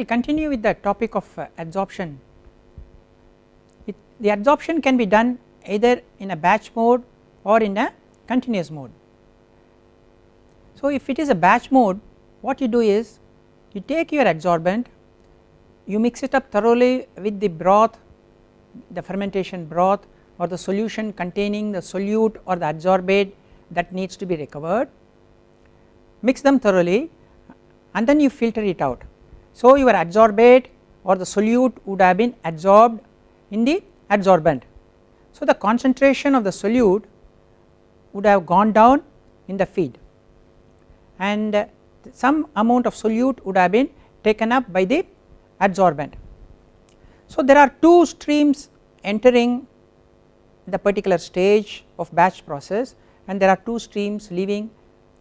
will continue with the topic of adsorption. The adsorption can be done either in a batch mode or in a continuous mode. So if it is a batch mode, what you do is you take your adsorbent, you mix it up thoroughly with the broth, the fermentation broth or the solution containing the solute or the adsorbate that needs to be recovered, mix them thoroughly and then you filter it out. So your adsorbate or the solute would have been adsorbed in the adsorbent. So the concentration of the solute would have gone down in the feed and some amount of solute would have been taken up by the adsorbent. So there are two streams entering the particular stage of batch process and there are two streams leaving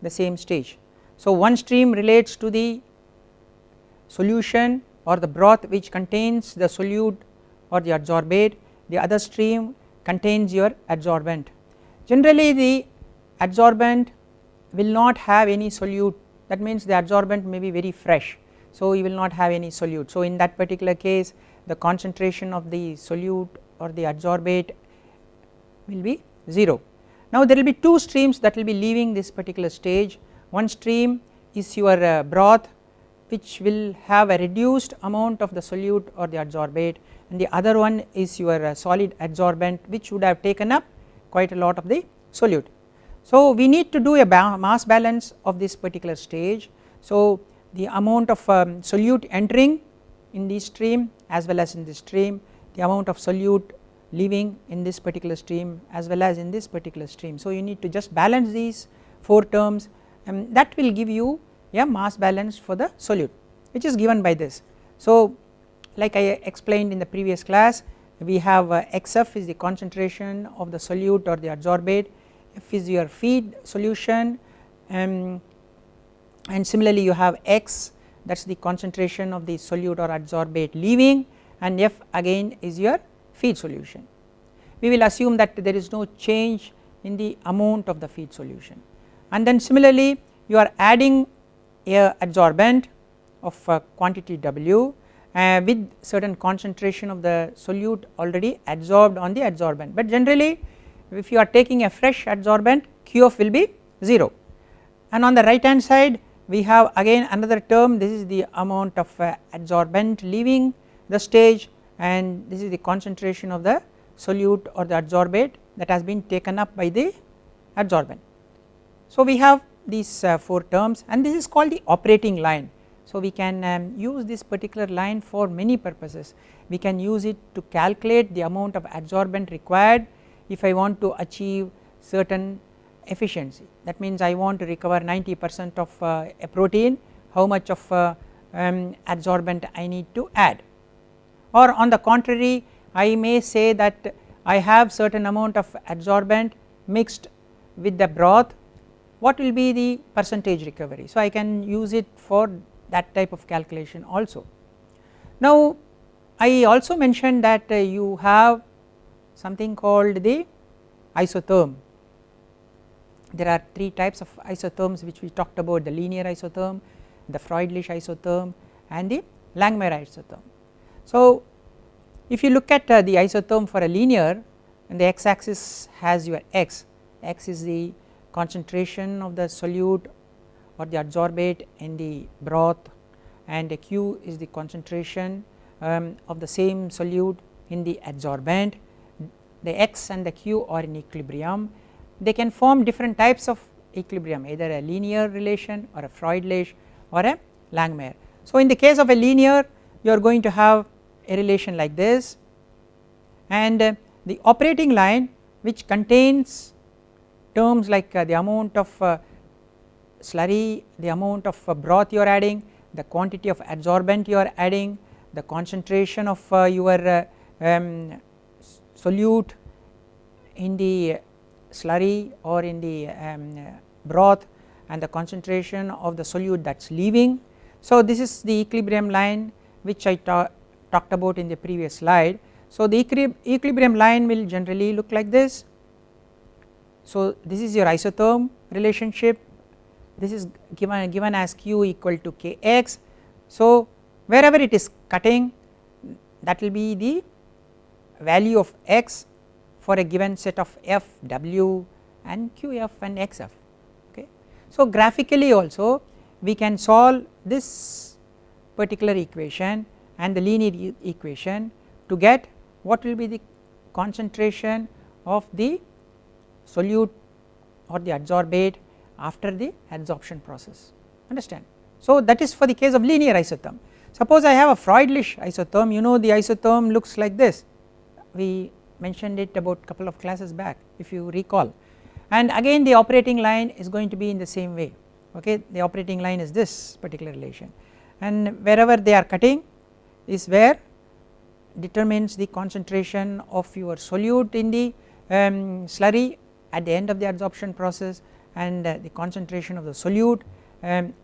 the same stage. So one stream relates to the solution or the broth which contains the solute or the adsorbate, the other stream contains your adsorbent. Generally the adsorbent will not have any solute, that means the adsorbent may be very fresh, so you will not have any solute. So in that particular case the concentration of the solute or the adsorbate will be 0. Now there will be two streams that will be leaving this particular stage. One stream is your broth which will have a reduced amount of the solute or the adsorbate, and the other one is your solid adsorbent which would have taken up quite a lot of the solute. So we need to do a mass balance of this particular stage. So the amount of solute entering in this stream as well as in this stream, the amount of solute leaving in this particular stream as well as in this particular stream. So you need to just balance these 4 terms and that will give you a mass balance for the solute which is given by this. So like I explained in the previous class, we have XF is the concentration of the solute or the adsorbate, F is your feed solution and similarly you have X, that is the concentration of the solute or adsorbate leaving, and F again is your feed solution. We will assume that there is no change in the amount of the feed solution, and then similarly you are adding a adsorbent of quantity W with certain concentration of the solute already adsorbed on the adsorbent, but generally if you are taking a fresh adsorbent, QF will be 0. And on the right hand side we have again another term, this is the amount of adsorbent leaving the stage and this is the concentration of the solute or the adsorbate that has been taken up by the adsorbent. So we have these 4 terms and this is called the operating line. So we can use this particular line for many purposes. We can use it to calculate the amount of adsorbent required if I want to achieve certain efficiency, that means I want to recover 90% of a protein, how much of adsorbent I need to add, or on the contrary I may say that I have certain amount of adsorbent mixed with the broth, what will be the percentage recovery. So I can use it for that type of calculation also. Now I also mentioned that you have something called the isotherm. There are 3 types of isotherms which we talked about, the linear isotherm, the Freundlich isotherm and the Langmuir isotherm. So if you look at the isotherm for a linear, and the x axis has your x is the concentration of the solute or the adsorbate in the broth, and Q is the concentration of the same solute in the adsorbent. The x and the q are in equilibrium, they can form different types of equilibrium, either a linear relation or a Freundlich or a Langmuir. So in the case of a linear you are going to have a relation like this, and the operating line which contains terms like the amount of slurry, the amount of broth you are adding, the quantity of adsorbent you are adding, the concentration of your solute in the slurry or in the broth, and the concentration of the solute that is leaving. So this is the equilibrium line which I talked about in the previous slide. So the equilibrium line will generally look like this. So this is your isotherm relationship, this is given as Q equal to Kx. So wherever it is cutting, that will be the value of x for a given set of f, w and qf and xf. Okay. So, graphically also we can solve this particular equation and the linear equation to get what will be the concentration of the solute or the adsorbate after the adsorption process, understand. So, that is for the case of linear isotherm. Suppose I have a Freundlich isotherm, you know the isotherm looks like this, we mentioned it about couple of classes back if you recall, and again the operating line is going to be in the same way. Okay, the operating line is this particular relation, and wherever they are cutting is where determines the concentration of your solute in the slurry at the end of the adsorption process, and the concentration of the solute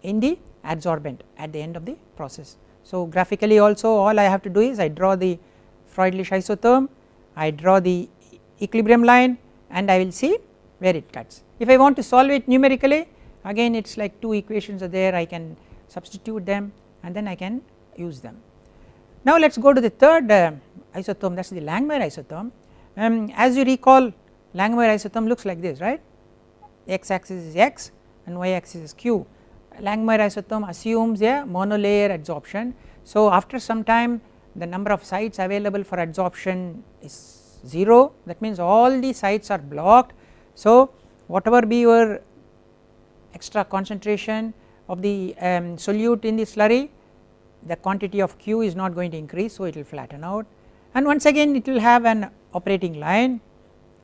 in the adsorbent at the end of the process. So, graphically also all I have to do is I draw the Freundlich isotherm, I draw the equilibrium line and I will see where it cuts. If I want to solve it numerically, again it is like two equations are there, I can substitute them and then I can use them. Now let us go to the third isotherm, that is the Langmuir isotherm. As you recall, Langmuir isotherm looks like this, right, x axis is x and y axis is q. Langmuir isotherm assumes a monolayer adsorption. So, after some time the number of sites available for adsorption is 0, that means all the sites are blocked. So, whatever be your extra concentration of the solute in the slurry, the quantity of q is not going to increase, so it will flatten out, and once again it will have an operating line.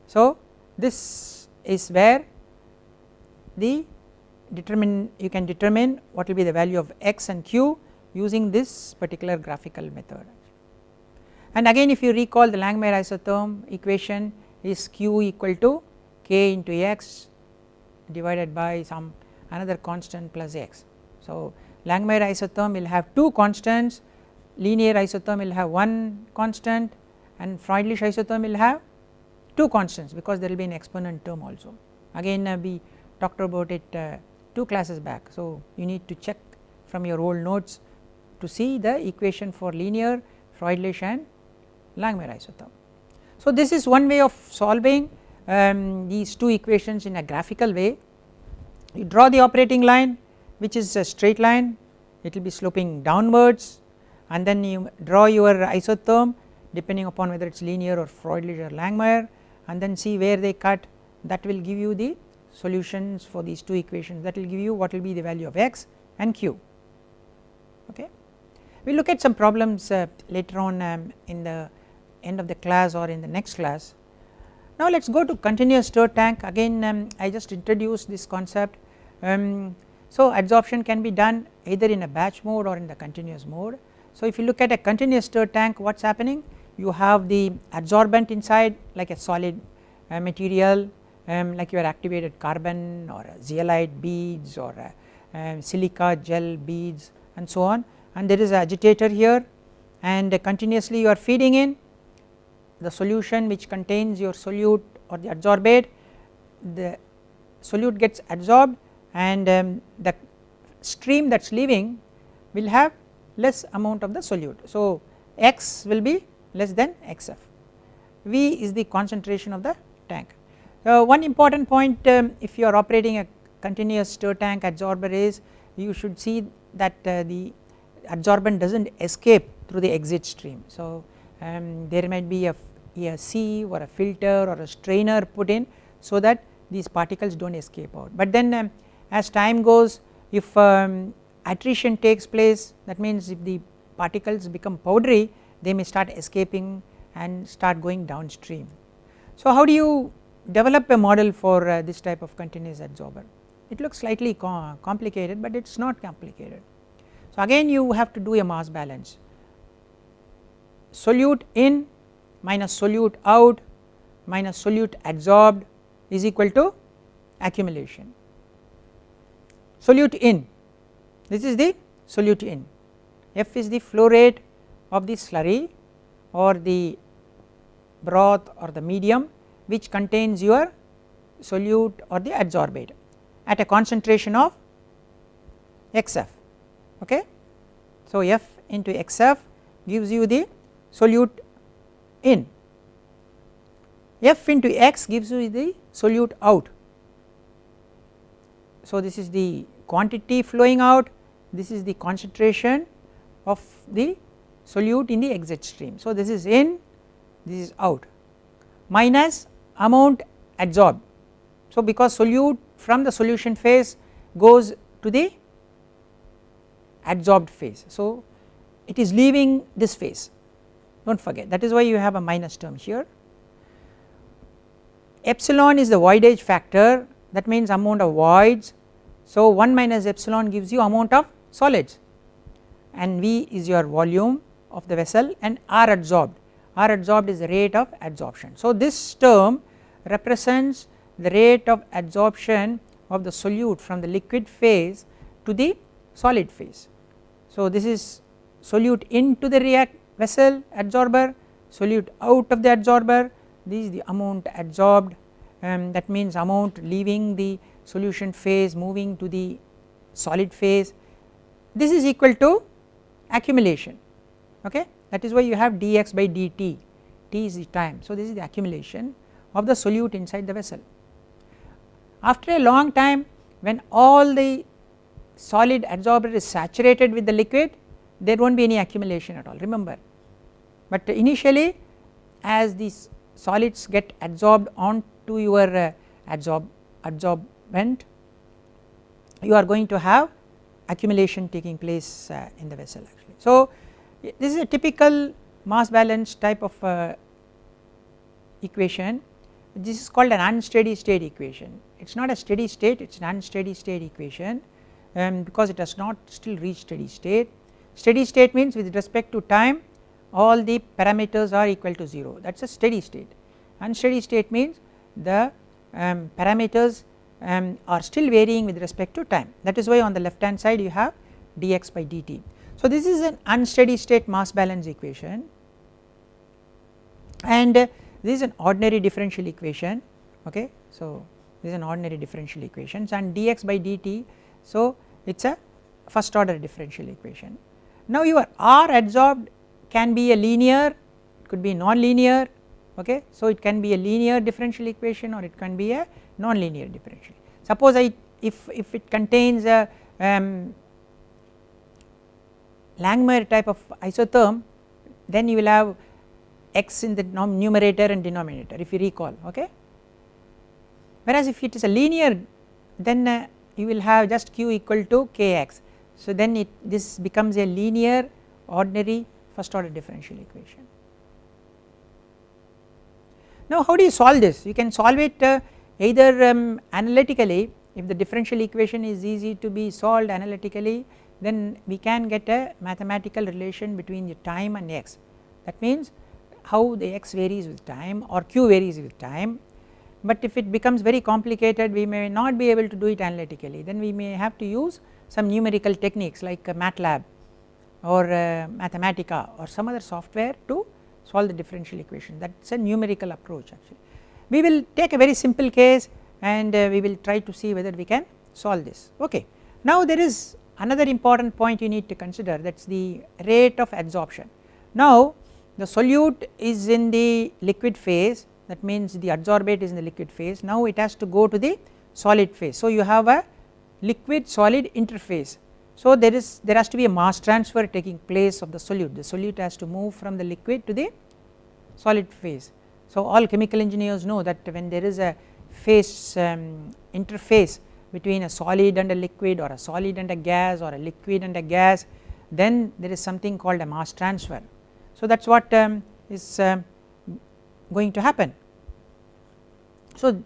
So, this is where the you can determine what will be the value of x and q using this particular graphical method. And again if you recall, the Langmuir isotherm equation is q equal to k into x divided by some another constant plus x. So, Langmuir isotherm will have two constants, linear isotherm will have one constant and Freundlich isotherm will have two constants because there will be an exponent term also. Again we talked about it 2 classes back. So, you need to check from your old notes to see the equation for linear, Freundlich and Langmuir isotherm. So, this is one way of solving these two equations in a graphical way. You draw the operating line which is a straight line, it will be sloping downwards, and then you draw your isotherm depending upon whether it is linear or Freundlich or Langmuir, and then see where they cut, that will give you the solutions for these two equations, that will give you what will be the value of x and q. Okay. We will look at some problems later on in the end of the class or in the next class. Now let us go to continuous stirred tank. Again I just introduced this concept. So, adsorption can be done either in a batch mode or in the continuous mode. So, if you look at a continuous stirred tank, what is happening, you have the adsorbent inside like a solid material, like your activated carbon or zeolite beads or silica gel beads and so on, and there is an agitator here, and continuously you are feeding in the solution which contains your solute or the adsorbate. The solute gets adsorbed and the stream that is leaving will have less amount of the solute. So, x will be less than xf. V is the concentration of the tank. One important point if you are operating a continuous stir tank adsorber is you should see that the adsorbent does not escape through the exit stream. So, there might be a sieve or a filter or a strainer put in so that these particles do not escape out, but then as time goes, if attrition takes place, that means if the particles become powdery, they may start escaping and start going downstream. So, how do you develop a model for this type of continuous adsorber? It looks slightly complicated, but it is not complicated. So, again you have to do a mass balance, solute in minus solute out minus solute adsorbed is equal to accumulation. Solute in, this is the solute in, F is the flow rate of the slurry or the broth or the medium which contains your solute or the adsorbate at a concentration of xf. Okay. So, F into xf gives you the solute in, f into x gives you the solute out. So this is the quantity flowing out, this is the concentration of the solute in the exit stream. So this is in, this is out, minus amount adsorbed. So because solute from the solution phase goes to the adsorbed phase, so it is leaving this phase, do not forget, that is why you have a minus term here. Epsilon is the voidage factor, that means amount of voids. So 1 minus epsilon gives you amount of solids, and V is your volume of the vessel, and R adsorbed is the rate of adsorption. So this term represents the rate of adsorption of the solute from the liquid phase to the solid phase. So this is solute into the vessel adsorber, solute out of the adsorber, this is the amount adsorbed, that means amount leaving the solution phase moving to the solid phase. This is equal to accumulation, okay, that is why you have dx by dt, t is the time. So this is the accumulation of the solute inside the vessel. After a long time, when all the solid adsorber is saturated with the liquid, there will not be any accumulation at all, remember, but initially as these solids get adsorbed onto your adsorbent, you are going to have accumulation taking place in the vessel actually. So this is a typical mass balance type of equation. This is called an unsteady state equation. It is not a steady state, it is an unsteady state equation because it has not still reached steady state. Steady state means with respect to time all the parameters are equal to 0, that is a steady state. Unsteady state means the parameters are still varying with respect to time, that is why on the left hand side you have dx by dt. So this is an unsteady state mass balance equation, and this is an ordinary differential equation, okay. So this is an ordinary differential equation, and dx by dt, so it is a first order differential equation. Now your R adsorbed can be a linear, it could be non-linear, okay. So it can be a linear differential equation or it can be a non-linear differential. Suppose if it contains a Langmuir type of isotherm, then you will have x in the numerator and denominator, if you recall, okay. Whereas if it is a linear, then you will have just q equal to kx, so then this becomes a linear ordinary first order differential equation. Now how do you solve this? You can solve it either analytically, if the differential equation is easy to be solved analytically, then we can get a mathematical relation between the time and x, that means how the x varies with time or q varies with time. But if it becomes very complicated, we may not be able to do it analytically, then we may have to use some numerical techniques like MATLAB or Mathematica or some other software to solve the differential equation. That is a numerical approach actually. We will take a very simple case and we will try to see whether we can solve this, okay. Now there is another important point you need to consider, that is the rate of adsorption. Now the solute is in the liquid phase, that means the adsorbate is in the liquid phase, now it has to go to the solid phase. So you have a liquid solid interface, so there has to be a mass transfer taking place of the solute has to move from the liquid to the solid phase. So all chemical engineers know that when there is a phase interface between a solid and a liquid or a solid and a gas or a liquid and a gas, then there is something called a mass transfer. So that is what is going to happen. So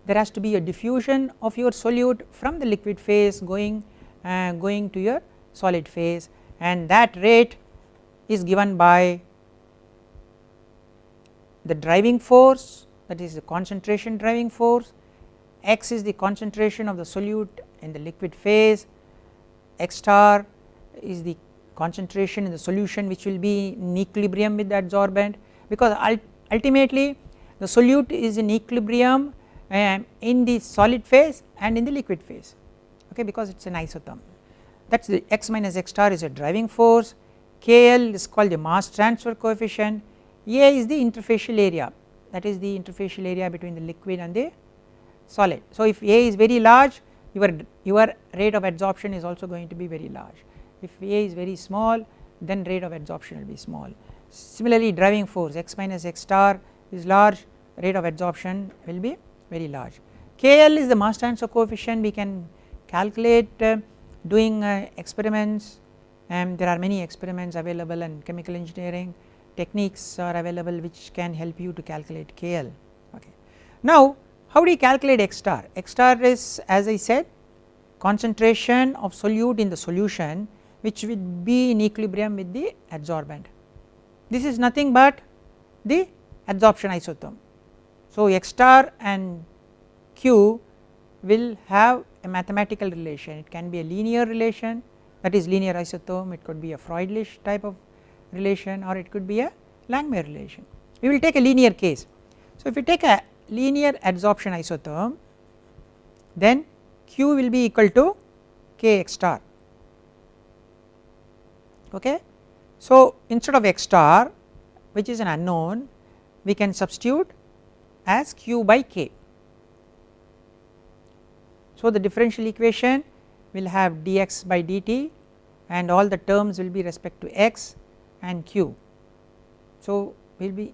there has to be a diffusion of your solute from the liquid phase going to your solid phase, and that rate is given by the driving force, that is the concentration driving force. X is the concentration of the solute in the liquid phase, x star is the concentration in the solution which will be in equilibrium with the adsorbent, because ultimately the solute is in equilibrium in the solid phase and in the liquid phase, okay, because it is an isotherm. That is the x minus x star is a driving force, KL is called the mass transfer coefficient, A is the interfacial area, that is the interfacial area between the liquid and the solid. So if A is very large, your rate of adsorption is also going to be very large. If A is very small, then rate of adsorption will be small. Similarly, driving force x minus x star is large, rate of adsorption will be very large. KL is the mass transfer coefficient, we can calculate doing experiments, and there are many experiments available and chemical engineering techniques are available which can help you to calculate KL. Okay. Now how do you calculate x star? X star is, as I said, concentration of solute in the solution which would be in equilibrium with the adsorbent. This is nothing but the adsorption isotherm. So x star and Q will have a mathematical relation, it can be a linear relation, that is linear isotherm, it could be a Freundlich type of relation, or it could be a Langmuir relation. We will take a linear case. So if we take a linear adsorption isotherm, then Q will be equal to K x star. Okay. So instead of x star, which is an unknown, we can substitute as Q by K. So the differential equation will have dx by dt and all the terms will be respect to x and Q. So will be,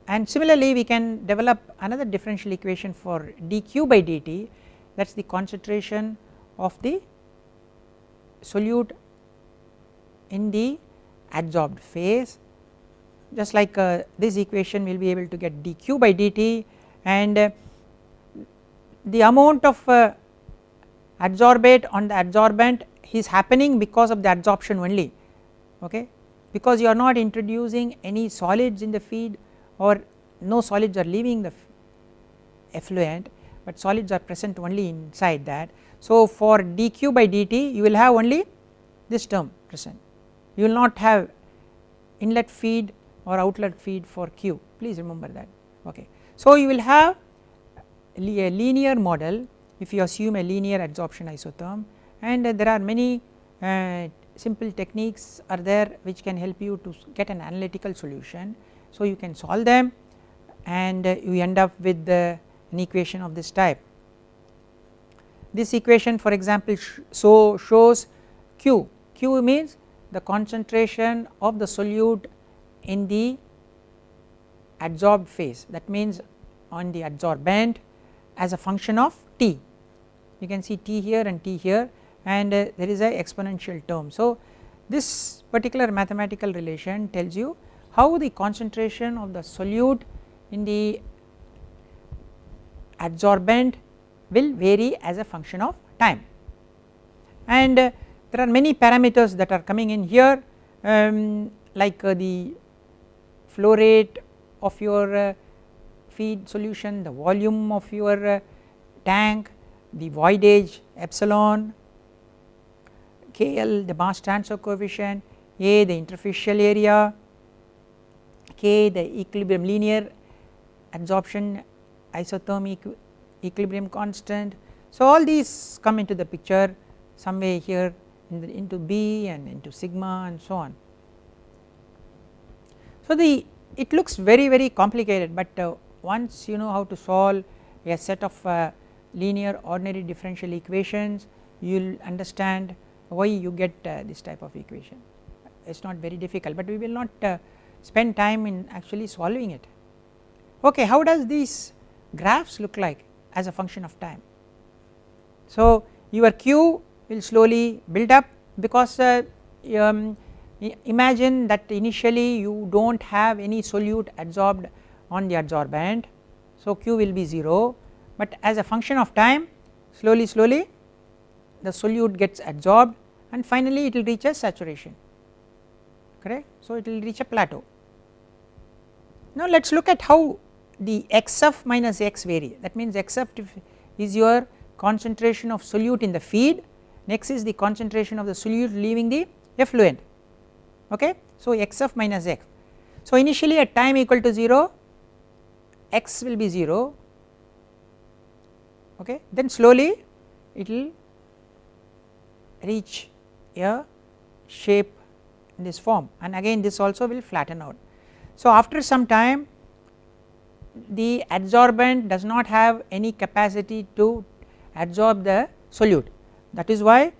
and similarly we can develop another differential equation for dq by dt, that is the concentration of the solute in the adsorbed phase. Just like this equation we will be able to get dq by dt, and the amount of adsorbate on the adsorbent is happening because of the adsorption only, okay, because you are not introducing any solids in the feed or no solids are leaving the effluent, but solids are present only inside that. So for dq by dt you will have only this term present, you will not have inlet feed or outlet feed for Q, please remember that. Okay. So you will have a linear model if you assume a linear adsorption isotherm, and there are many simple techniques are there which can help you to get an analytical solution. So you can solve them and you end up with an equation of this type. This equation for example shows Q means the concentration of the solute in the adsorbed phase, that means on the adsorbent as a function of T. You can see T here and T here, and there is a exponential term. So this particular mathematical relation tells you how the concentration of the solute in the adsorbent will vary as a function of time, and there are many parameters that are coming in here, like the flow rate of your feed solution, the volume of your tank, the voidage epsilon, KL the mass transfer coefficient, A the interfacial area, K the equilibrium linear adsorption isotherm equilibrium constant. So all these come into the picture somewhere here into B and into sigma and so on. So it looks very complicated, but once you know how to solve a set of linear ordinary differential equations, you will understand why you get this type of equation. It is not very difficult, but we will not spend time in actually solving it. Okay, how does these graphs look like as a function of time? So your Q will slowly build up, because imagine that initially you do not have any solute adsorbed on the adsorbent, so Q will be 0, but as a function of time slowly the solute gets adsorbed and finally it will reach a saturation, correct. So it will reach a plateau. Now let us look at how the xf minus x vary, that means xf is your concentration of solute in the feed, next is the concentration of the solute leaving the effluent, okay. So xf minus x, so initially at time equal to 0 x will be 0, okay, then slowly it will reach a shape in this form, and again this also will flatten out. So after some time the adsorbent does not have any capacity to absorb the solute, that is why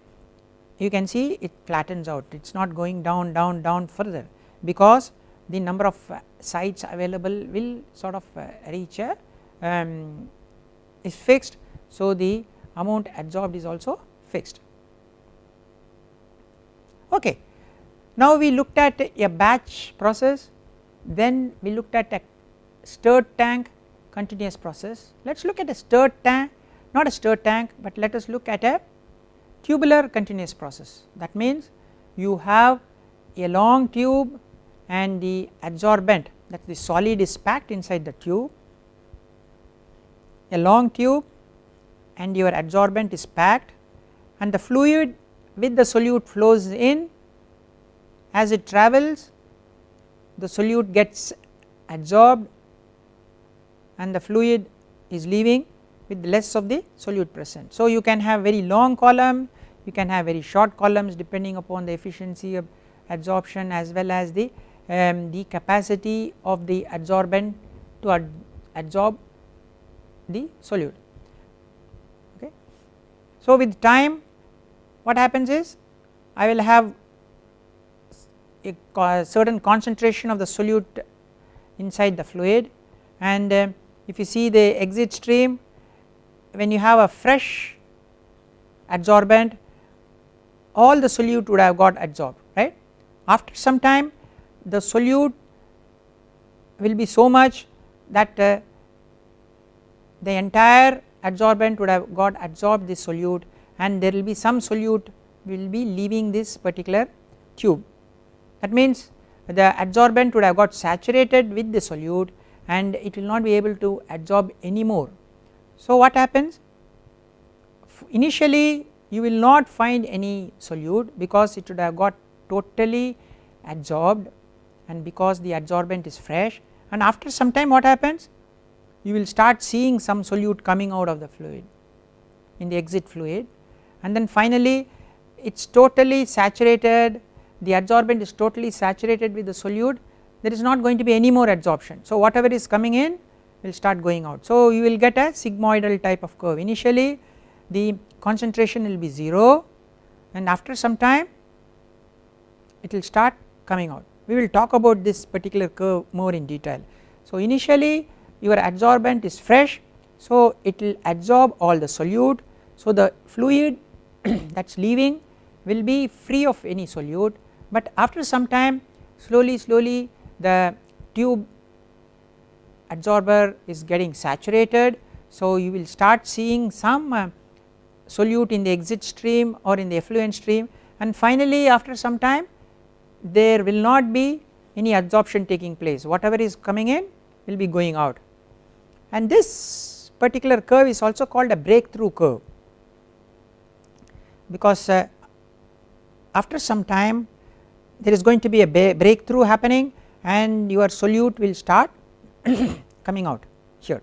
you can see it flattens out, it is not going down further, because the number of sites available will sort of reach a is fixed, so the amount adsorbed is also fixed. Okay. Now we looked at a batch process, then we looked at a stirred tank continuous process. Let us look at a stirred tank, not a stirred tank, but let us look at a tubular continuous process. That means you have a long tube and the adsorbent, that the solid is packed inside the tube, a long tube and your adsorbent is packed, and the fluid with the solute flows in. As it travels, the solute gets adsorbed and the fluid is leaving with less of the solute present. So you can have very long column, you can have very short columns depending upon the efficiency of adsorption as well as the capacity of the adsorbent to adsorb the solute. Okay. So with time what happens is, I will have a certain concentration of the solute inside the fluid, and if you see the exit stream, when you have a fresh adsorbent, all the solute would have got adsorbed, right. After some time the solute will be so much that the entire adsorbent would have got adsorbed this solute, and there will be some solute will be leaving this particular tube. That means the adsorbent would have got saturated with the solute and it will not be able to adsorb any more. So what happens, initially you will not find any solute because it would have got totally adsorbed, and because the adsorbent is fresh, and after some time what happens, you will start seeing some solute coming out of the fluid in the exit fluid, and then finally it is totally saturated, the adsorbent is totally saturated with the solute, there is not going to be any more adsorption. So whatever is coming in will start going out. So you will get a sigmoidal type of curve. Initially the concentration will be 0 and after some time it will start coming out. We will talk about this particular curve more in detail. So initially your adsorbent is fresh, so it will adsorb all the solute, so the fluid that is leaving will be free of any solute, but after some time slowly the tube adsorber is getting saturated, so you will start seeing some solute in the exit stream or in the effluent stream, and finally after some time there will not be any adsorption taking place, whatever is coming in will be going out, and this particular curve is also called a breakthrough curve, because after some time there is going to be a breakthrough happening and your solute will start coming out here.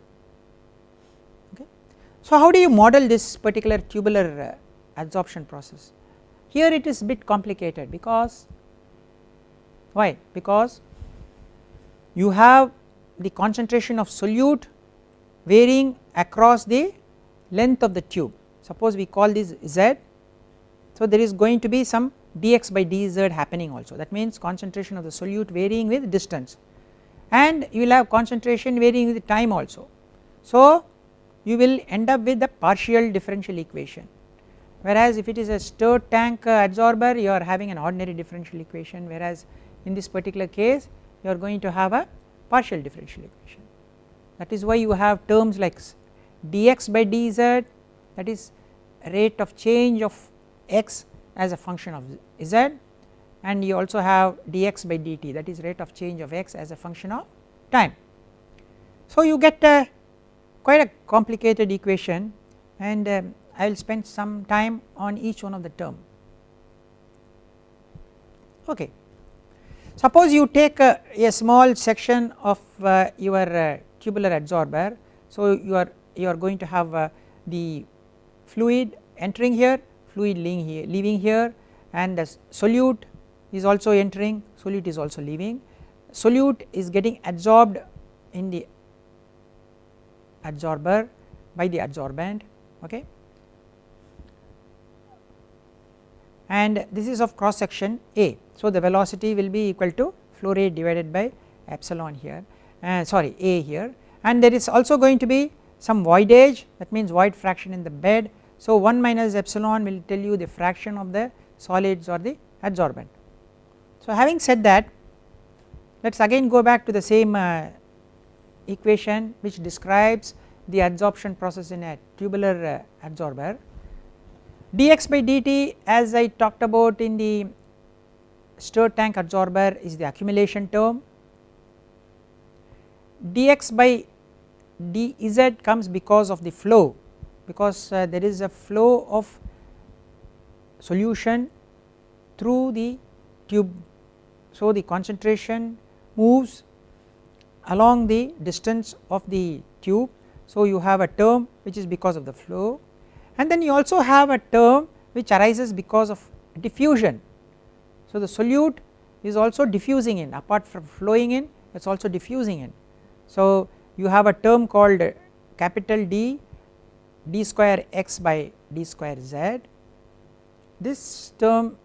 Okay. So how do you model this particular tubular adsorption process? Here it is bit complicated, because why? Because you have the concentration of solute varying across the length of the tube. Suppose we call this Z, so there is going to be some dx by dz happening also, that means concentration of the solute varying with distance, and you will have concentration varying with time also. So you will end up with the partial differential equation, whereas if it is a stirred tank adsorber you are having an ordinary differential equation, whereas in this particular case you are going to have a partial differential equation. That is why you have terms like dx by dz, that is rate of change of x as a function of z, and you also have dx by dt, that is rate of change of x as a function of time. So you get quite a complicated equation, and I will spend some time on each one of the term. Okay. Suppose you take a small section of your tubular adsorber, so you are going to have the fluid entering here, fluid leaving here, and the solute is also entering, solute is also leaving, solute is getting absorbed in the adsorber by the adsorbent, okay, and this is of cross section A. So, the velocity will be equal to flow rate divided by epsilon here, sorry, A here, and there is also going to be some voidage, that means void fraction in the bed. So, 1 minus epsilon will tell you the fraction of the solids or the adsorbent. So, having said that, let us again go back to the same equation which describes the adsorption process in a tubular adsorber. Dx by dt, as I talked about in the stir tank adsorber, is the accumulation term. Dx by dz comes because of the flow, because there is a flow of solution through the tube. So, the concentration moves along the distance of the tube. So, you have a term which is because of the flow, and then you also have a term which arises because of diffusion. So, the solute is also diffusing in, apart from flowing in, it is also diffusing in. So, you have a term called capital D, d square x by d square z. This term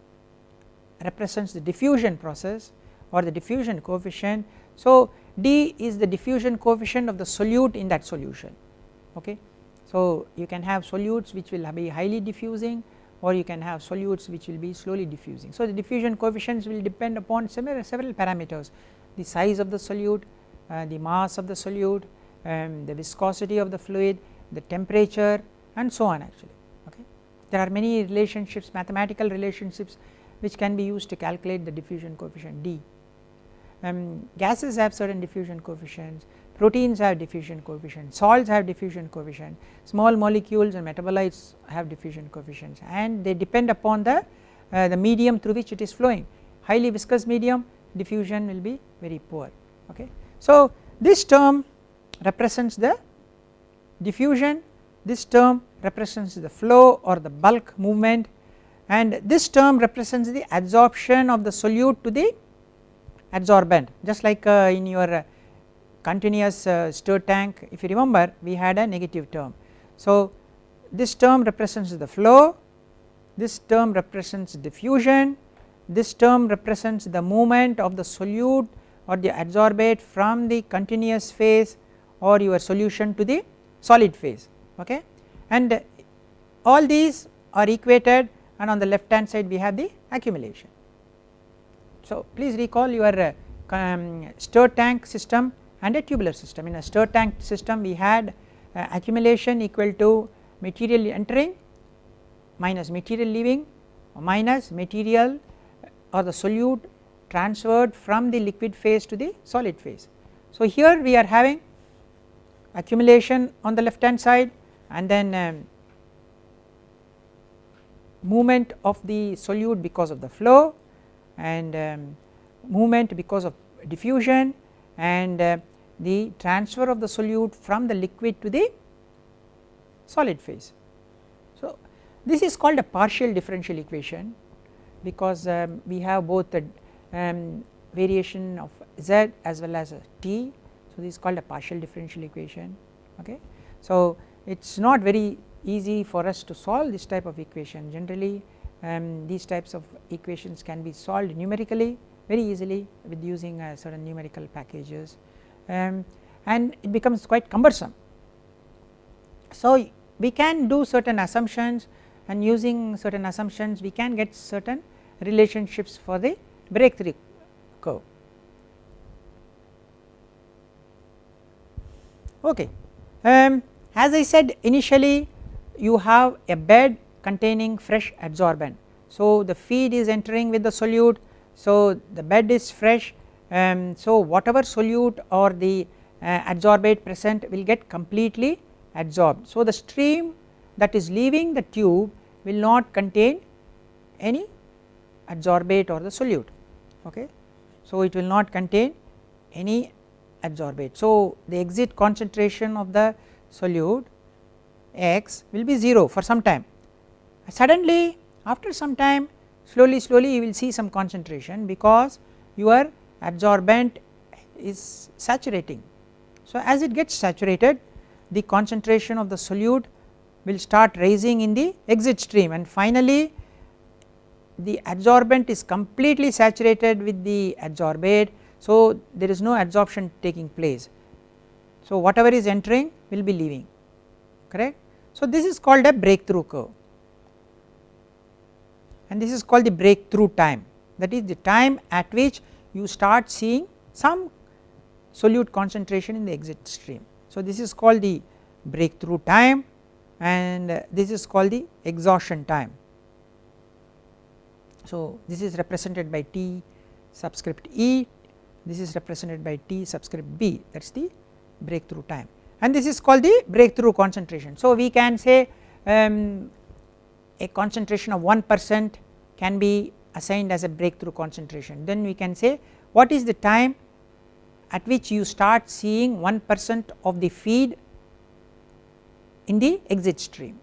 represents the diffusion process or the diffusion coefficient. So, d is the diffusion coefficient of the solute in that solution, okay. So, you can have solutes which will be highly diffusing, or you can have solutes which will be slowly diffusing. So, the diffusion coefficients will depend upon several parameters, the size of the solute, the mass of the solute, the viscosity of the fluid, the temperature, and so on actually, okay. There are many relationships, mathematical relationships which can be used to calculate the diffusion coefficient d. Gases have certain diffusion coefficients, proteins have diffusion coefficients, salts have diffusion coefficient, small molecules and metabolites have diffusion coefficients, and they depend upon the medium through which it is flowing. Highly viscous medium, diffusion will be very poor, okay. So, this term represents the diffusion, this term represents the flow or the bulk movement, and this term represents the adsorption of the solute to the adsorbent, just like in your continuous stir tank, if you remember, we had a negative term. So, this term represents the flow, this term represents diffusion, this term represents the movement of the solute or the adsorbate from the continuous phase or your solution to the solid phase, okay, and all these are equated, and on the left hand side we have the accumulation. So, please recall your stir tank system and a tubular system. In a stir tank system we had accumulation equal to material entering minus material leaving minus material or the solute transferred from the liquid phase to the solid phase. So, here we are having accumulation on the left hand side, and then movement of the solute because of the flow, and movement because of diffusion, and the transfer of the solute from the liquid to the solid phase. So, this is called a partial differential equation, because we have both the variation of z as well as t. So, this is called a partial differential equation, okay. So, it is not very easy for us to solve this type of equation. Generally these types of equations can be solved numerically very easily with using certain numerical packages, and it becomes quite cumbersome. So, we can do certain assumptions, and using certain assumptions we can get certain relationships for the breakthrough curve. Okay. As I said initially, you have a bed containing fresh adsorbent. So, the feed is entering with the solute, so the bed is fresh, so whatever solute or the adsorbate present will get completely adsorbed. So, the stream that is leaving the tube will not contain any adsorbate or the solute, okay. So, it will not contain any adsorbate. So, the exit concentration of the solute x will be 0 for some time. Suddenly after some time slowly you will see some concentration because your adsorbent is saturating. So as it gets saturated, the concentration of the solute will start rising in the exit stream, and finally the adsorbent is completely saturated with the adsorbate, so there is no adsorption taking place. So whatever is entering will be leaving, correct. So this is called a breakthrough curve, and this is called the breakthrough time, that is the time at which you start seeing some solute concentration in the exit stream. So this is called the breakthrough time, and this is called the exhaustion time. So this is represented by T subscript E, this is represented by T subscript B, that is the breakthrough time, and this is called the breakthrough concentration. So we can say a concentration of 1% can be assigned as a breakthrough concentration. Then we can say what is the time at which you start seeing 1% of the feed in the exit stream.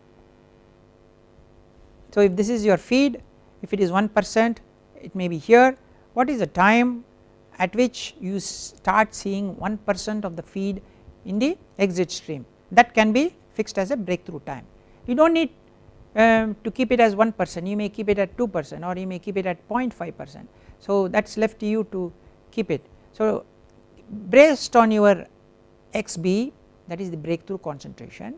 So if this is your feed, if it is 1%, it may be here. What is the time at which you start seeing 1% of the feed in the exit stream? That can be fixed as a breakthrough time. You do not need to keep it as 1%, you may keep it at 2% or you may keep it at 0.5%. So that is left to you to keep it. So based on your XB, that is the breakthrough concentration,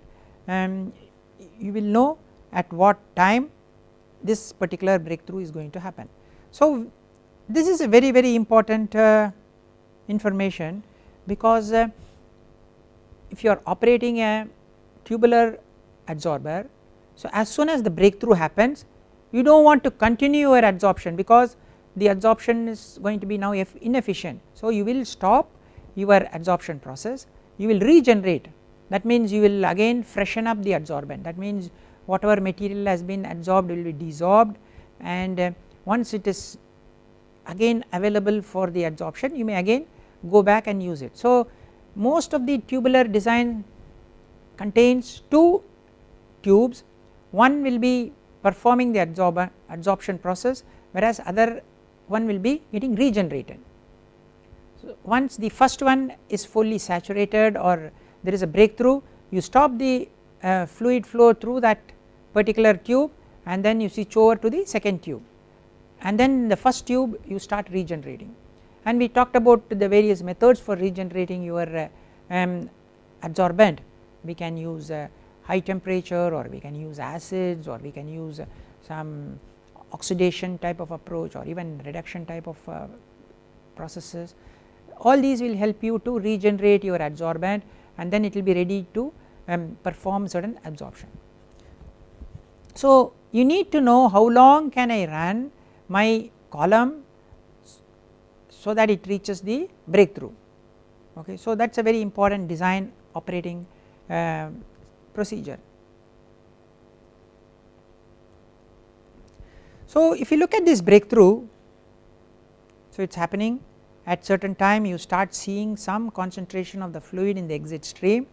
you will know at what time this particular breakthrough is going to happen. So this is a very important information, because if you are operating a tubular adsorber, so as soon as the breakthrough happens, you do not want to continue your adsorption because the adsorption is going to be now inefficient. So you will stop your adsorption process, you will regenerate, that means you will again freshen up the adsorbent, that means whatever material has been adsorbed will be desorbed, and once it is again available for the adsorption, you may again go back and use it. So most of the tubular design contains two tubes, one will be performing the adsorption process, whereas other one will be getting regenerated. So once the first one is fully saturated or there is a breakthrough, you stop the fluid flow through that particular tube, and then you switch over to the second tube, and then the first tube you start regenerating. And we talked about the various methods for regenerating your adsorbent. We can use high temperature, or we can use acids, or we can use some oxidation type of approach, or even reduction type of processes. All these will help you to regenerate your adsorbent, and then it will be ready to perform certain absorption. So you need to know how long can I run my column so that it reaches the breakthrough. Okay, so that is a very important design operating procedure. So if you look at this breakthrough, so it is happening at certain time, you start seeing some concentration of the fluid in the exit stream,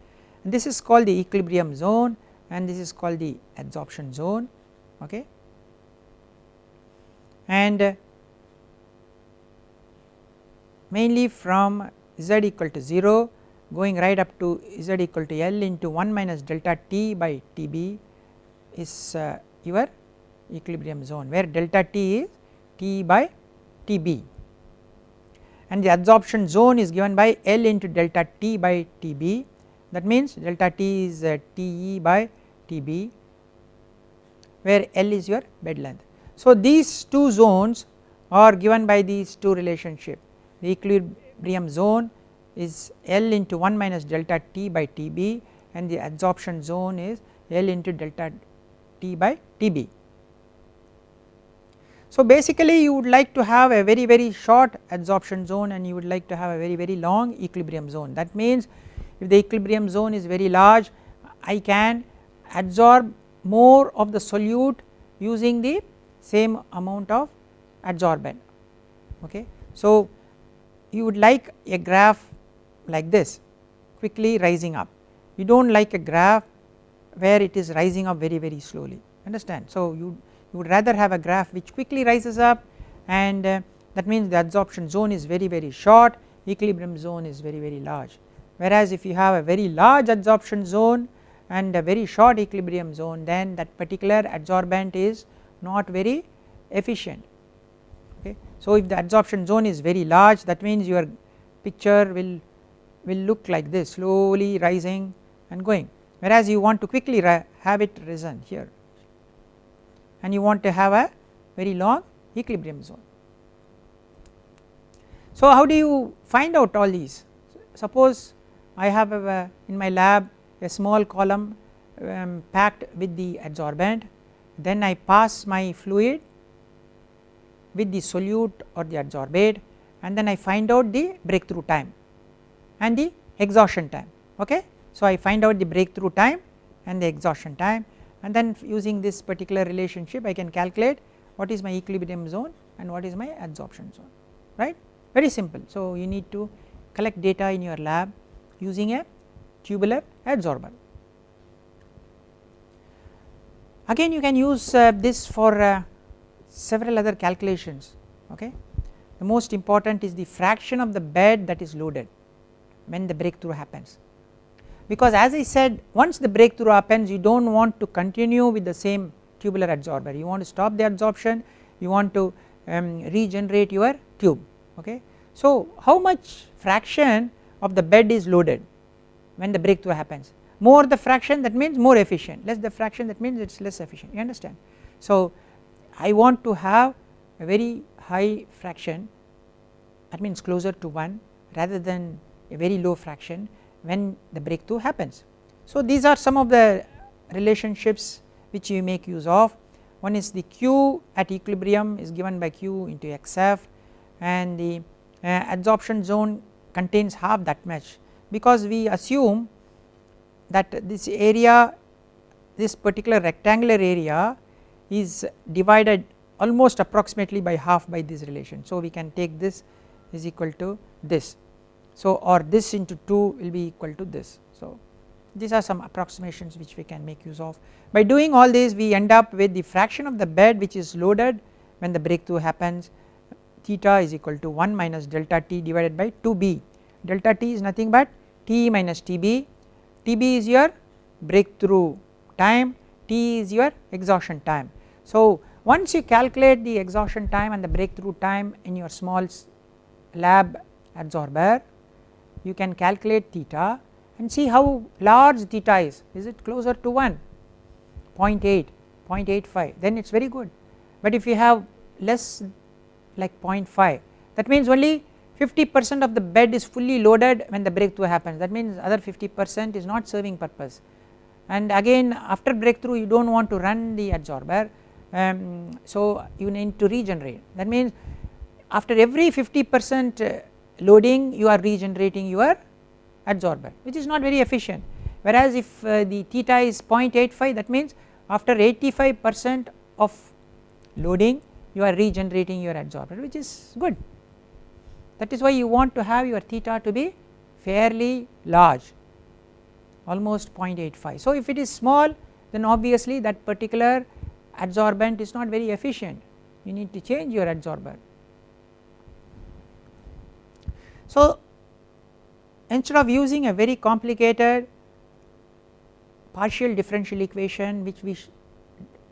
and this is called the equilibrium zone, and this is called the adsorption zone. Okay, and mainly from z equal to 0 going right up to z equal to L into 1 minus delta T by Tb is your equilibrium zone, where delta T is T by Tb, and the adsorption zone is given by L into delta T by Tb, that means delta T is Te by Tb, where L is your bed length. So these two zones are given by these two relationship. The equilibrium zone is L into 1 minus delta T by Tb, and the adsorption zone is L into delta T by Tb. So basically you would like to have a very short adsorption zone, and you would like to have a very long equilibrium zone. That means if the equilibrium zone is very large, I can adsorb more of the solute using the same amount of adsorbent. Okay, so you would like a graph like this, quickly rising up. You do not like a graph where it is rising up very slowly, understand. So you would rather have a graph which quickly rises up, and that means the adsorption zone is very short, equilibrium zone is very large. Whereas if you have a very large adsorption zone and a very short equilibrium zone, then that particular adsorbent is not very efficient. Okay. So if the adsorption zone is very large, that means your picture will look like this, slowly rising and going, whereas you want to quickly have it risen here, and you want to have a very long equilibrium zone. So how do you find out all these? Suppose I have in my lab a small column packed with the adsorbent, then I pass my fluid with the solute or the adsorbate, and then I find out the breakthrough time and the exhaustion time. Okay. So I find out the breakthrough time and the exhaustion time, and then using this particular relationship I can calculate what is my equilibrium zone and what is my adsorption zone, right, very simple. So you need to collect data in your lab using a tubular adsorber. Again you can use this for several other calculations. Okay. The most important is the fraction of the bed that is loaded when the breakthrough happens, because as I said, once the breakthrough happens you do not want to continue with the same tubular adsorber, you want to stop the adsorption, you want to regenerate your tube. Okay. So how much fraction of the bed is loaded when the breakthrough happens? More the fraction, that means more efficient, less the fraction, that means it is less efficient, you understand. So I want to have a very high fraction, that means closer to 1 rather than a very low fraction when the breakthrough happens. So these are some of the relationships which you make use of. One is the Q at equilibrium is given by Q into XF, and the adsorption zone contains half that much, because we assume that this area, this particular rectangular area is divided almost approximately by half by this relation. So we can take this is equal to this, so or this into 2 will be equal to this. So these are some approximations which we can make use of. By doing all this we end up with the fraction of the bed which is loaded when the breakthrough happens, theta is equal to 1 minus delta t divided by 2b. Delta t is nothing but t minus tb, tb is your breakthrough time, t is your exhaustion time. So once you calculate the exhaustion time and the breakthrough time in your small lab adsorber, you can calculate theta and see how large theta is it closer to 1, 0.8, 0.85, then it is very good. But if you have less like 0.5, that means only 50% of the bed is fully loaded when the breakthrough happens, that means other 50% is not serving purpose, and again after breakthrough you do not want to run the adsorber, so you need to regenerate. That means after every 50% loading you are regenerating your adsorber, which is not very efficient, whereas if the theta is 0.85, that means after 85% of loading you are regenerating your adsorber, which is good. That is why you want to have your theta to be fairly large, almost 0.85. So if it is small, then obviously that particular adsorbent is not very efficient, you need to change your adsorber. So instead of using a very complicated partial differential equation which we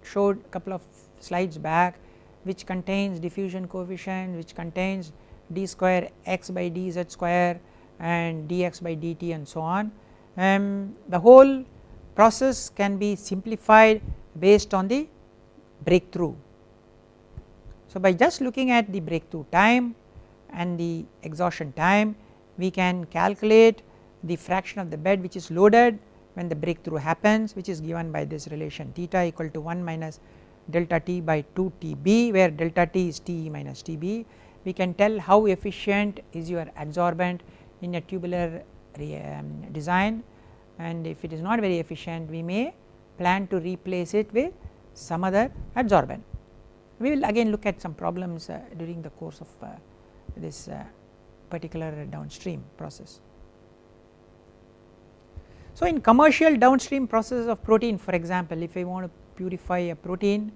showed a couple of slides back, which contains diffusion coefficient, which contains d square x by dz square and dx by dt and so on, the whole process can be simplified based on the breakthrough. So by just looking at the breakthrough time and the exhaustion time, we can calculate the fraction of the bed which is loaded when the breakthrough happens, which is given by this relation theta equal to 1 minus delta t by 2 tb, where delta t is t minus tb. We can tell how efficient is your adsorbent in a tubular design, and if it is not very efficient we may plan to replace it with some other adsorbent. We will again look at some problems during the course of this particular downstream process. So in commercial downstream processes of protein, for example, if I want to purify a protein,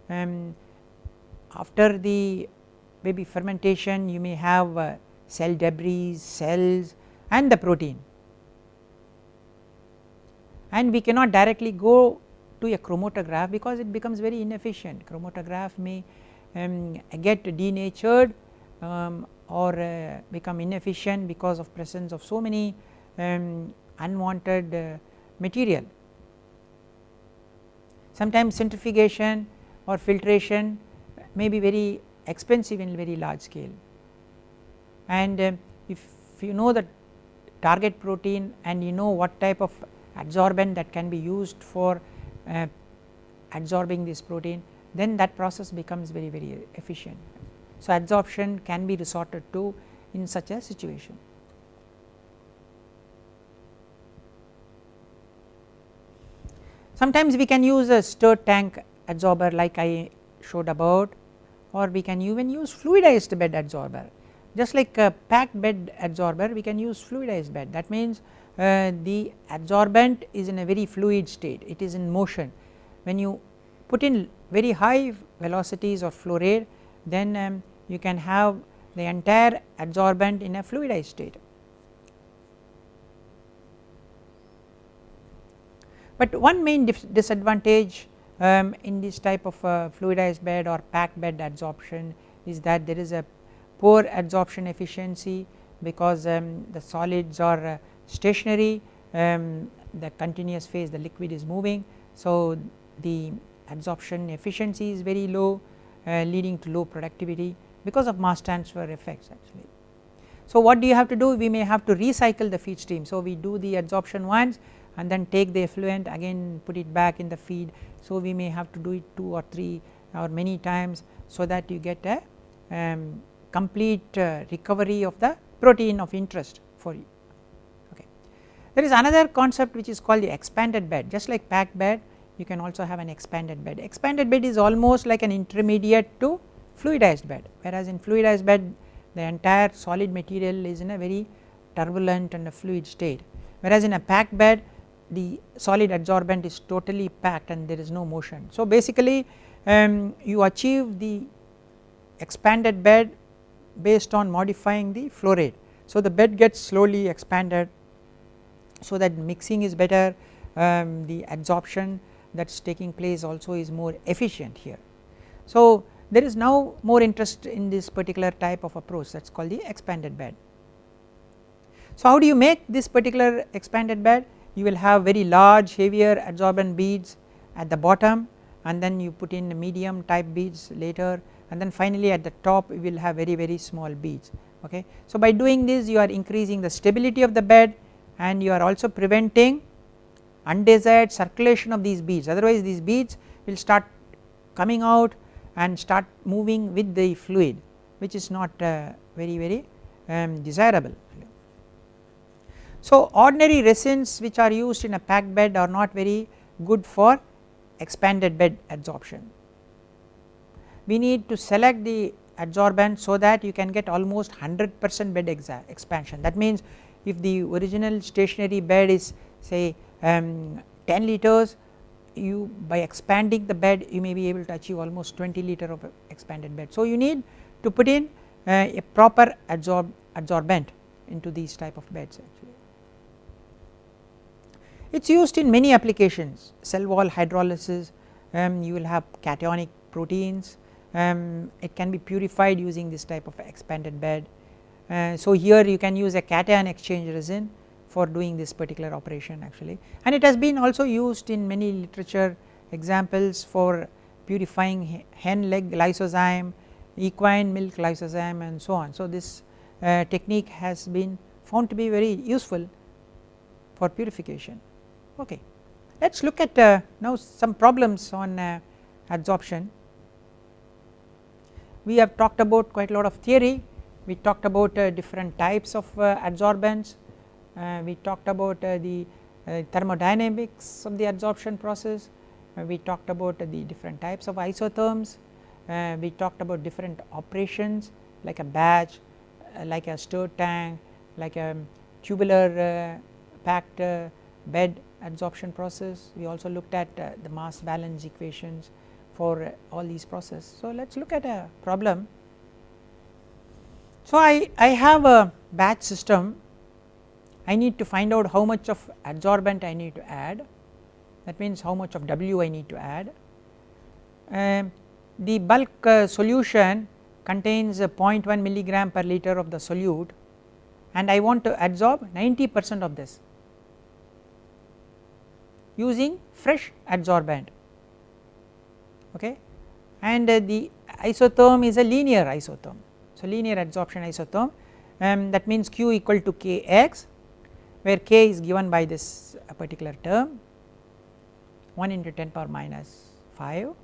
after the maybe fermentation you may have cell debris, cells and the protein, and we cannot directly go to a chromatograph because it becomes very inefficient. Chromatograph may get denatured or become inefficient because of presence of so many unwanted material. Sometimes centrifugation or filtration may be very expensive in very large scale, and if you know the target protein and you know what type of adsorbent that can be used for adsorbing this protein, then that process becomes very efficient. So, adsorption can be resorted to in such a situation. Sometimes we can use a stirred tank adsorber like I showed about, or we can even use fluidized bed adsorber. Just like a packed bed adsorber, we can use fluidized bed. That means the adsorbent is in a very fluid state, it is in motion. When you put in very high velocities of flow rate, then you can have the entire adsorbent in a fluidized state. But one main disadvantage in this type of fluidized bed or packed bed adsorption is that there is a poor adsorption efficiency, because the solids are stationary, the continuous phase the liquid is moving. So, the adsorption efficiency is very low, leading to low productivity because of mass transfer effects actually. So, what do you have to do? We may have to recycle the feed stream. So, we do the adsorption once and then take the effluent again put it back in the feed. So, we may have to do it 2 or 3 or many times, so that you get a complete recovery of the protein of interest for you. Okay. There is another concept which is called the expanded bed. Just like packed bed, you can also have an expanded bed. Expanded bed is almost like an intermediate to fluidized bed, whereas in fluidized bed the entire solid material is in a very turbulent and a fluid state, whereas in a packed bed the solid adsorbent is totally packed and there is no motion. So, basically you achieve the expanded bed based on modifying the flow rate. So, the bed gets slowly expanded, so that mixing is better, the adsorption that is taking place also is more efficient here. So, there is now more interest in this particular type of approach, that is called the expanded bed. So, how do you make this particular expanded bed? You will have very large heavier adsorbent beads at the bottom, and then you put in medium type beads later, and then finally at the top you will have very small beads. Okay. So, by doing this you are increasing the stability of the bed, and you are also preventing undesired circulation of these beads, otherwise these beads will start coming out and start moving with the fluid, which is not very desirable. So, ordinary resins which are used in a packed bed are not very good for expanded bed adsorption. We need to select the adsorbent so that you can get almost 100% bed expansion. That means if the original stationary bed is say 10 liters, you by expanding the bed you may be able to achieve almost 20 liter of expanded bed. So, you need to put in a proper adsorbent into these type of beds actually. It is used in many applications, cell wall hydrolysis, you will have cationic proteins, it can be purified using this type of expanded bed. So, here you can use a cation exchange resin for doing this particular operation actually, and it has been also used in many literature examples for purifying hen leg lysozyme, equine milk lysozyme and so on. So, this technique has been found to be very useful for purification. Okay. Let us look at now some problems on adsorption. We have talked about quite a lot of theory, we talked about different types of adsorbents, we talked about the thermodynamics of the adsorption process, we talked about the different types of isotherms, we talked about different operations like a batch, like a stirred tank, like a tubular packed bed adsorption process. We also looked at the mass balance equations, for all these processes. So, let us look at a problem. So, I have a batch system, I need to find out how much of adsorbent I need to add, that means how much of W I need to add. The bulk solution contains 0.1 milligram per liter of the solute, and I want to adsorb 90% of this using fresh adsorbent, okay, and the isotherm is a linear isotherm. So, linear adsorption isotherm, that means Q equal to Kx, where K is given by this particular term 1 into 10 power minus 5.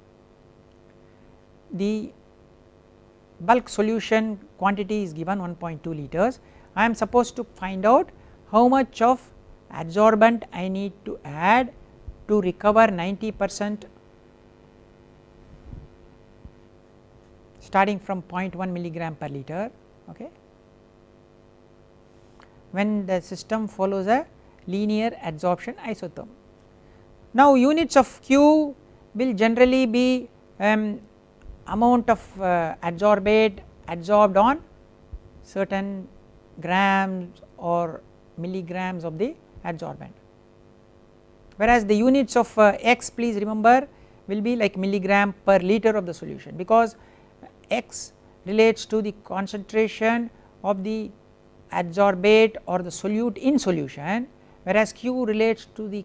The bulk solution quantity is given 1.2 liters. I am supposed to find out how much of adsorbent I need to add to recover 90% starting from 0.1 milligram per liter, okay, when the system follows a linear adsorption isotherm. Now, units of Q will generally be amount of adsorbate adsorbed on certain grams or milligrams of the adsorbent, whereas the units of X, please remember, will be like milligram per liter of the solution, because X relates to the concentration of the adsorbate or the solute in solution, whereas Q relates to the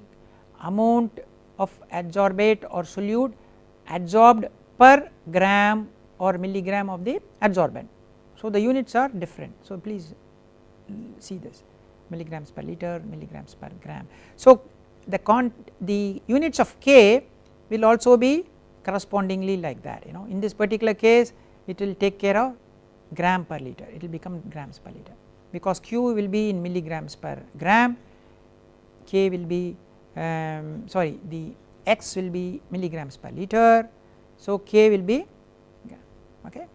amount of adsorbate or solute adsorbed per gram or milligram of the adsorbent. So, the units are different. So, please see this, milligrams per liter, milligrams per gram. So, the units of K will also be correspondingly like that, in this particular case it will take care of gram per liter, it will become grams per liter, because Q will be in milligrams per gram, K will be the X will be milligrams per liter, so K will be gram, okay.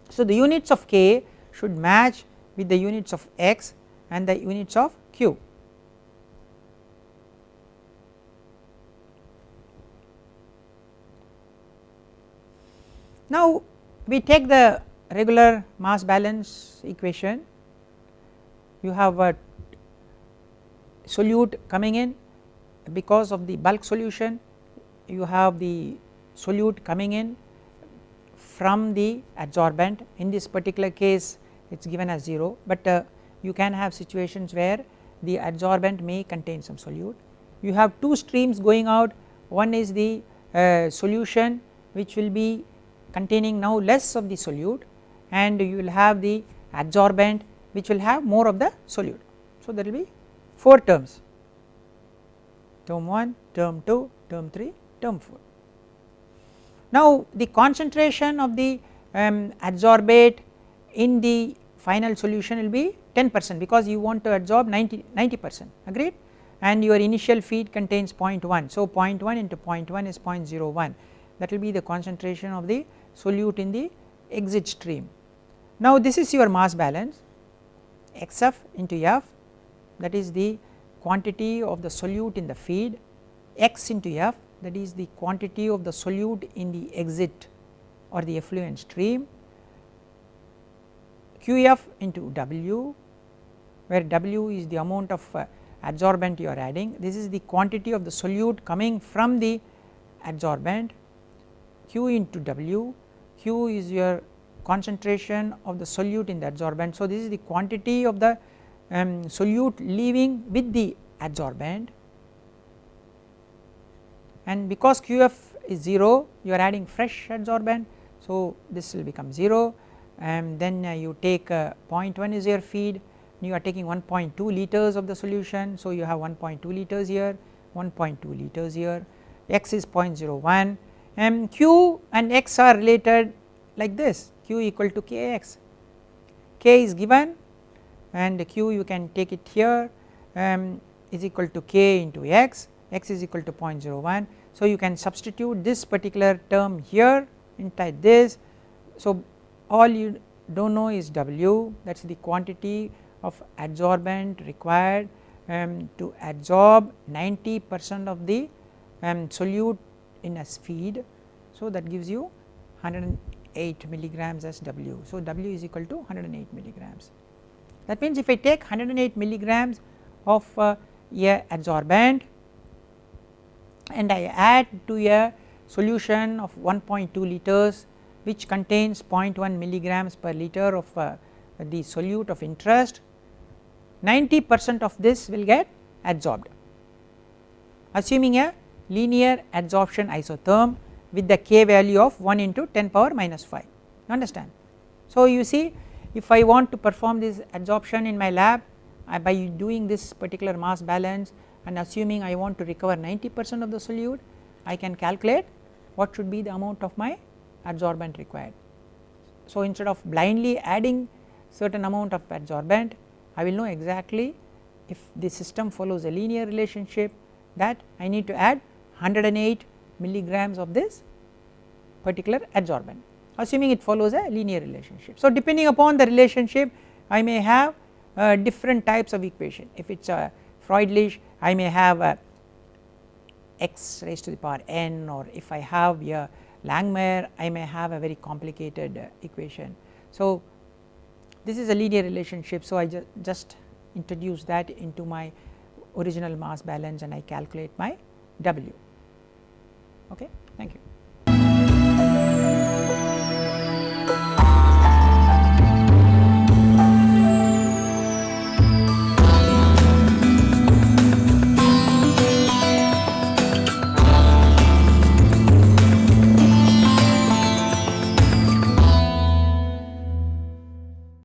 So, the units of K should match with the units of X and the units of Q. Now, we take the regular mass balance equation, you have a solute coming in because of the bulk solution, you have the solute coming in from the adsorbent. In this particular case it is given as 0, but you can have situations where the adsorbent may contain some solute. You have two streams going out, one is the solution which will be containing now less of the solute, and you will have the adsorbent which will have more of the solute. So, there will be 4 terms, term 1, term 2, term 3, term 4. Now, the concentration of the adsorbate in the final solution will be 10%, because you want to adsorb 90%, agreed, and your initial feed contains 0.1. So, 0.1 into 0.1 is 0.01, that will be the concentration of the solute in the exit stream. Now, this is your mass balance Xf into F, that is the quantity of the solute in the feed, X into F, that is the quantity of the solute in the exit or the effluent stream, Qf into W, where W is the amount of adsorbent you are adding, this is the quantity of the solute coming from the adsorbent, Q into W, Q is your concentration of the solute in the adsorbent. So, this is the quantity of the solute leaving with the adsorbent, and because Qf is 0 you are adding fresh adsorbent. So, this will become 0, and then you take 0.1 is your feed, you are taking 1.2 liters of the solution. So, you have 1.2 liters here, 1.2 liters here, X is 0.01, and Q and X are related like this, Q equal to Kx, K is given and Q you can take it here is equal to K into X, X is equal to 0.01. So, you can substitute this particular term here inside this. So, all you do not know is W, that is the quantity of adsorbent required to adsorb 90% of the solute in a feed. So, that gives you 108 milligrams as W. So, W is equal to 108 milligrams. That means, if I take 108 milligrams of a adsorbent and I add to a solution of 1.2 liters which contains 0.1 milligrams per liter of the solute of interest, 90% of this will get adsorbed, assuming a linear adsorption isotherm with the K value of 1 into 10 power minus 5, understand. So, you see, if I want to perform this adsorption in my lab by doing this particular mass balance and assuming I want to recover 90% of the solute, I can calculate what should be the amount of my adsorbent required. So, instead of blindly adding certain amount of adsorbent, I will know exactly if the system follows a linear relationship that I need to add 108 milligrams of this particular adsorbent, assuming it follows a linear relationship. So, depending upon the relationship, I may have different types of equation. If it is a Freundlich, I may have a x raised to the power n, or if I have a Langmuir, I may have a very complicated equation. So, this is a linear relationship. So, I just introduce that into my original mass balance and I calculate my W. Okay, thank you.